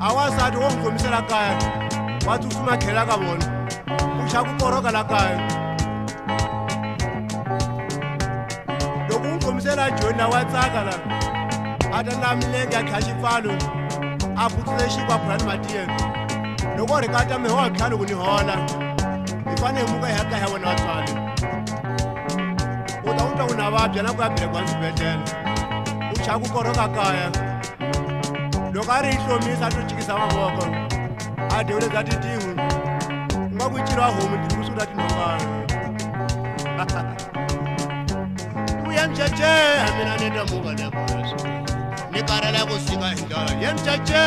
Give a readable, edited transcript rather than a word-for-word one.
awasati wongikhomisela kaya watsutsuma khela ka vona u xa ku koroka la kaya loko u khomisela joni na wa tsaka la a ta la milenge ya kha xipfalo a phutsule xiku a phulani matiyeni loko ri kata mehe wa ntlhanu ku ni hola hi fane hi muka hi ya kaya wena vatswali u ta u twa ku na vabya na ku ya belekwa swibedhlele u xa ku koroka kaya loko a ri yi hlomisa a to cikisa mavoko a devule za titin'wi ku nga ku ciriwa homu tilusu na tinhongana ku ya mcece mina ni ta muka lekoso ni karela ku sika hi ndlela ye mcece